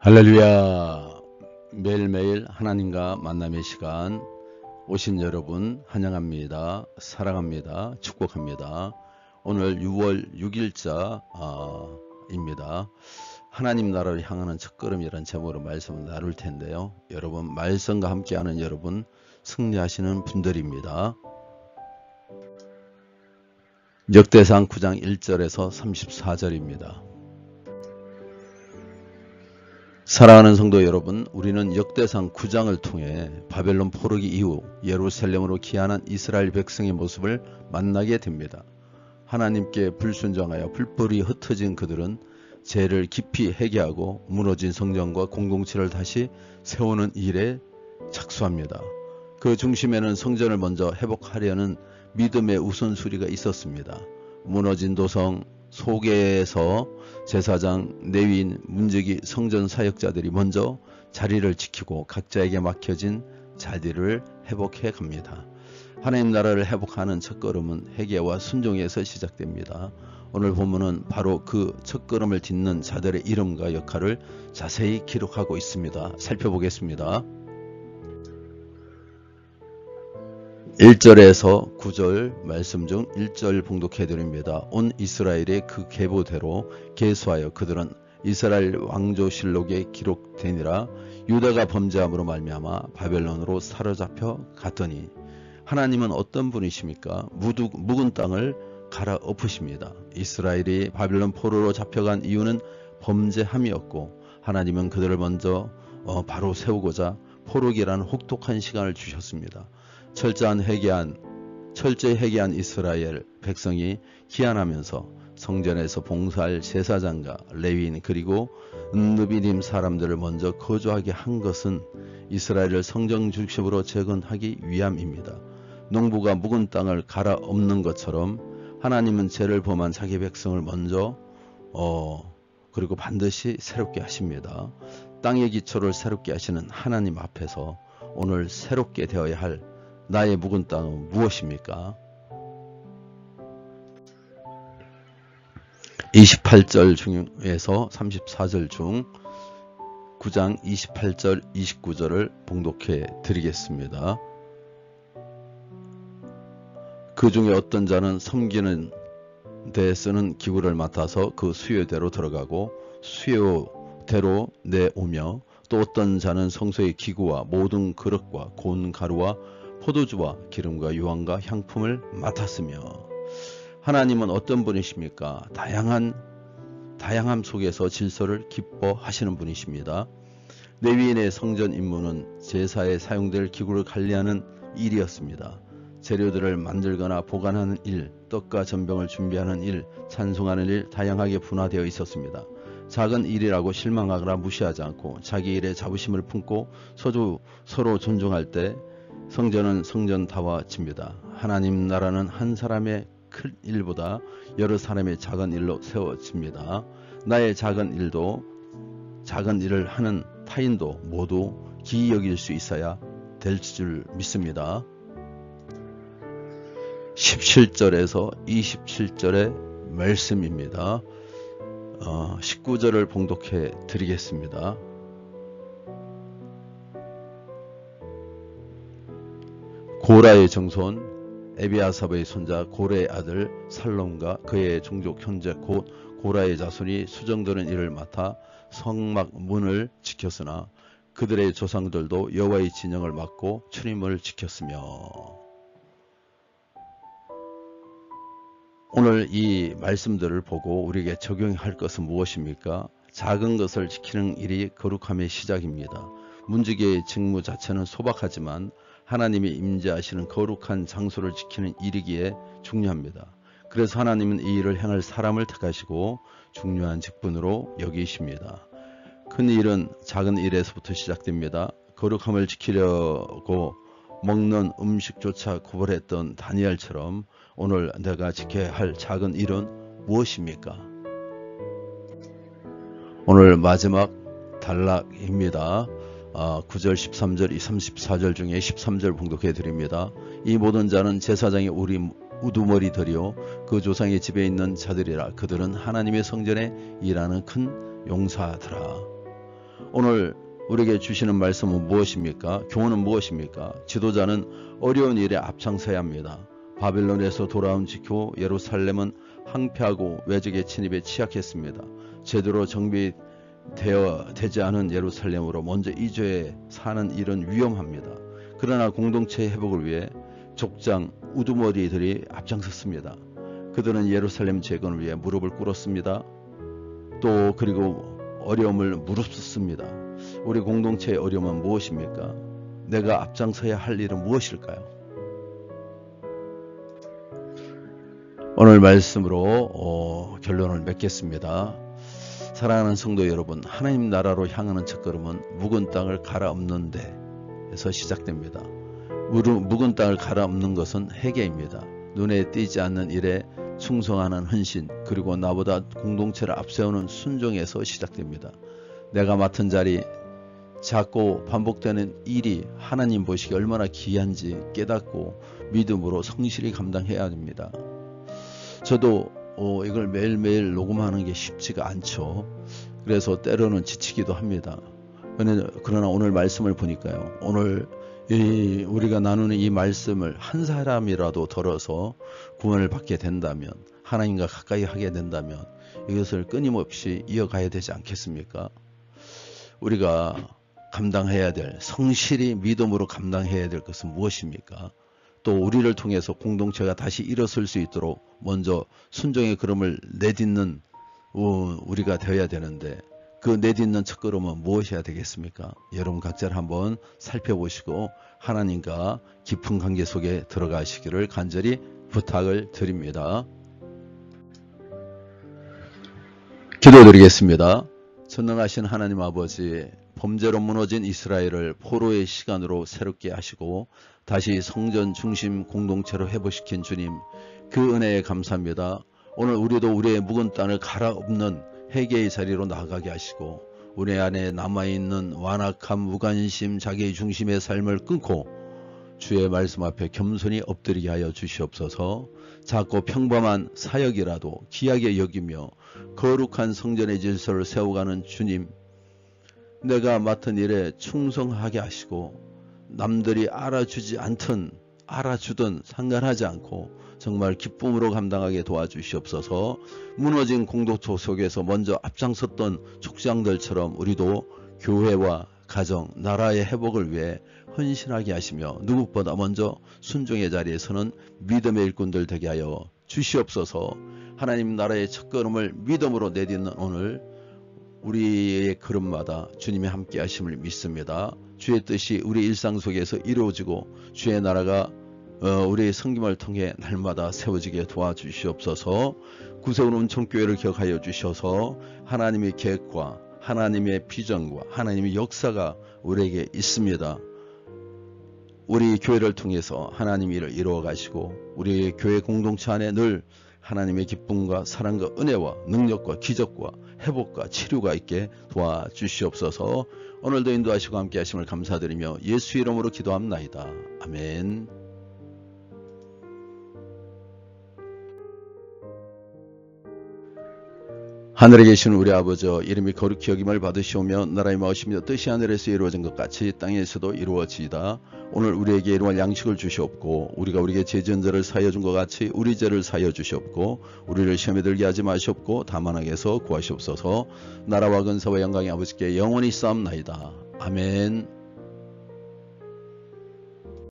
할렐루야. 매일매일 하나님과 만남의 시간 오신 여러분 환영합니다. 사랑합니다. 축복합니다. 오늘 6월 6일자 입니다. 하나님 나라를 향하는 첫걸음이라는 제목으로 말씀을 나눌 텐데요. 여러분 말씀과 함께하는 여러분 승리하시는 분들입니다. 역대상 9장 1절에서 34절입니다. 사랑하는 성도 여러분, 우리는 역대상 9장을 통해 바벨론 포로기 이후 예루살렘으로 귀환한 이스라엘 백성의 모습을 만나게 됩니다. 하나님께 불순종하여 불법이 흩어진 그들은 죄를 깊이 회개하고 무너진 성전과 공동체를 다시 세우는 일에 착수합니다. 그 중심에는 성전을 먼저 회복하려는 믿음의 우선순위가 있었습니다. 무너진 도성 속에서 제사장, 레위인, 문지기, 성전 사역자들이 먼저 자리를 지키고 각자에게 맡겨진 자리를 회복해 갑니다. 하나님 나라를 회복하는 첫걸음은 회개와 순종에서 시작됩니다. 오늘 본문은 바로 그 첫걸음을 딛는 자들의 이름과 역할을 자세히 기록하고 있습니다. 살펴보겠습니다. 1절에서 9절 말씀 중 1절 봉독해 드립니다. 온 이스라엘의 그 계보대로 계수하여 그들은 이스라엘 왕조실록에 기록되니라. 유다가 범죄함으로 말미암아 바벨론으로 사로잡혀 갔더니 하나님은 어떤 분이십니까? 묵은 땅을 갈아엎으십니다. 이스라엘이 바벨론 포로로 잡혀간 이유는 범죄함이었고 하나님은 그들을 먼저 바로 세우고자 포로기라는 혹독한 시간을 주셨습니다. 철저히 회개한 이스라엘 백성이 귀환하면서 성전에서 봉사할 제사장과 레위인 그리고 느비림 사람들을 먼저 거주하게 한 것은 이스라엘을 성전 중심으로 재건하기 위함입니다. 농부가 묵은 땅을 갈아엎는 것처럼 하나님은 죄를 범한 자기 백성을 먼저 그리고 반드시 새롭게 하십니다. 땅의 기초를 새롭게 하시는 하나님 앞에서 오늘 새롭게 되어야 할 나의 묵은 땅은 무엇입니까? 28절 중에서 34절 중 9장 28절 29절을 봉독해 드리겠습니다. 그 중에 어떤 자는 섬기는 데 쓰는 기구를 맡아서 그 수요대로 들어가고 수요대로 내오며 또 어떤 자는 성소의 기구와 모든 그릇과 고운 가루와 포도주와 기름과 유황과 향품을 맡았으며 하나님은 어떤 분이십니까? 다양함 속에서 질서를 기뻐하시는 분이십니다. 레위인의 성전 임무는 제사에 사용될 기구를 관리하는 일이었습니다. 재료들을 만들거나 보관하는 일, 떡과 전병을 준비하는 일, 찬송하는 일 다양하게 분화되어 있었습니다. 작은 일이라고 실망하거나 무시하지 않고 자기 일에 자부심을 품고 서로 존중할 때 성전은 성전다워집니다. 하나님 나라는 한 사람의 큰 일보다 여러 사람의 작은 일로 세워집니다. 나의 작은 일을 하는 타인도 모두 기이 여길 수 있어야 될 줄 믿습니다. 17절에서 27절의 말씀입니다. 19절을 봉독해 드리겠습니다. 고라의 정손 에비아삽의 손자 고레의 아들 살롬과 그의 종족 형제 곧 고라의 자손이 수정되는 일을 맡아 성막 문을 지켰으나 그들의 조상들도 여호와의 진영을 맡고 출입을 지켰으며. 오늘 이 말씀들을 보고 우리에게 적용할 것은 무엇입니까? 작은 것을 지키는 일이 거룩함의 시작입니다. 문지기의 직무 자체는 소박하지만 하나님이 임재하시는 거룩한 장소를 지키는 일이기에 중요합니다. 그래서 하나님은 이 일을 행할 사람을 택하시고 중요한 직분으로 여기십니다. 큰 일은 작은 일에서부터 시작됩니다. 거룩함을 지키려고 먹는 음식조차 구별했던 다니엘처럼 오늘 내가 지켜야 할 작은 일은 무엇입니까? 오늘 마지막 단락입니다. 9절 13절 34절 중에 13절 봉독해 드립니다. 이 모든 자는 제사장의 우두머리들이요 그 조상의 집에 있는 자들이라. 그들은 하나님의 성전에 일하는 큰 용사더라. 오늘 우리에게 주시는 말씀은 무엇입니까? 교훈은 무엇입니까? 지도자는 어려운 일에 앞장서야 합니다. 바벨론에서 돌아온 직후 예루살렘은 항폐하고 외적의 침입에 취약했습니다. 제대로 정비되지 않은 예루살렘으로 먼저 이주해 사는 일은 위험합니다. 그러나 공동체의 회복을 위해 족장, 우두머리들이 앞장섰습니다. 그들은 예루살렘 재건을 위해 무릎을 꿇었습니다. 또 그리고 어려움을 무릅쓰습니다. 우리 공동체의 어려움은 무엇입니까? 내가 앞장서야 할 일은 무엇일까요? 오늘 말씀으로 결론을 맺겠습니다. 사랑하는 성도 여러분, 하나님 나라로 향하는 첫걸음은 묵은 땅을 갈아엎는 데에서 시작됩니다. 묵은 땅을 갈아엎는 것은 회개입니다. 눈에 띄지 않는 일에 충성하는 헌신, 그리고 나보다 공동체를 앞세우는 순종에서 시작됩니다. 내가 맡은 자리, 작고 반복되는 일이 하나님 보시기에 얼마나 귀한지 깨닫고 믿음으로 성실히 감당해야 됩니다. 저도 이걸 매일매일 녹음하는 게 쉽지가 않죠. 그래서 때로는 지치기도 합니다. 그러나 오늘 말씀을 보니까요, 오늘 우리가 나누는 이 말씀을 한 사람이라도 들어서 구원을 받게 된다면, 하나님과 가까이 하게 된다면 이것을 끊임없이 이어가야 되지 않겠습니까? 우리가 감당해야 될, 성실히 믿음으로 감당해야 될 것은 무엇입니까? 또 우리를 통해서 공동체가 다시 일어설 수 있도록 먼저 순종의 걸음을 내딛는 우리가 되어야 되는데, 그 내딛는 첫걸음은 무엇이어야 되겠습니까? 여러분 각자를 한번 살펴보시고 하나님과 깊은 관계 속에 들어가시기를 간절히 부탁을 드립니다. 기도드리겠습니다. 전능하신 하나님 아버지, 범죄로 무너진 이스라엘을 포로의 시간으로 새롭게 하시고 다시 성전 중심 공동체로 회복시킨 주님, 그 은혜에 감사합니다. 오늘 우리도 우리의 묵은 땅을 갈아엎는 회개의 자리로 나아가게 하시고, 우리 안에 남아있는 완악함, 무관심, 자기 중심의 삶을 끊고 주의 말씀 앞에 겸손히 엎드리게 하여 주시옵소서. 작고 평범한 사역이라도 귀하게 여기며 거룩한 성전의 질서를 세워가는 주님, 내가 맡은 일에 충성하게 하시고 남들이 알아주지 않든 알아주든 상관하지 않고 정말 기쁨으로 감당하게 도와주시옵소서. 무너진 공동체 속에서 먼저 앞장섰던 족장들처럼 우리도 교회와 가정, 나라의 회복을 위해 헌신하게 하시며 누구보다 먼저 순종의 자리에 서는 믿음의 일꾼들 되게 하여 주시옵소서. 하나님 나라의 첫걸음을 믿음으로 내딛는 오늘 우리의 걸음마다 주님의 함께 하심을 믿습니다. 주의 뜻이 우리 일상 속에서 이루어지고 주의 나라가 우리의 섬김을 통해 날마다 세워지게 도와주시옵소서. 구세운 온천교회를 기억하여 주셔서 하나님의 계획과 하나님의 비전과 하나님의 역사가 우리에게 있습니다. 우리 교회를 통해서 하나님의 일을 이루어 가시고 우리의 교회 공동체 안에 늘 하나님의 기쁨과 사랑과 은혜와 능력과 기적과 회복과 치료가 있게 도와주시옵소서. 오늘도 인도하시고 함께 하심을 감사드리며 예수 이름으로 기도합나이다. 아멘. 하늘에 계신 우리 아버지, 이름이 거룩히 여김을 받으시오며 나라의 마으시며 뜻이 하늘에서 이루어진 것 같이 땅에서도 이루어지이다. 오늘 우리에게 일용할 양식을 주시옵고 우리가 우리에게 죄지은 자를 사하여 준 것 같이 우리 죄를 사하여 주시옵고 우리를 시험에 들게 하지 마시옵고 다만 악에서 구하시옵소서. 나라와 근사와 영광이 아버지께 영원히 쌓옵나이다. 아멘.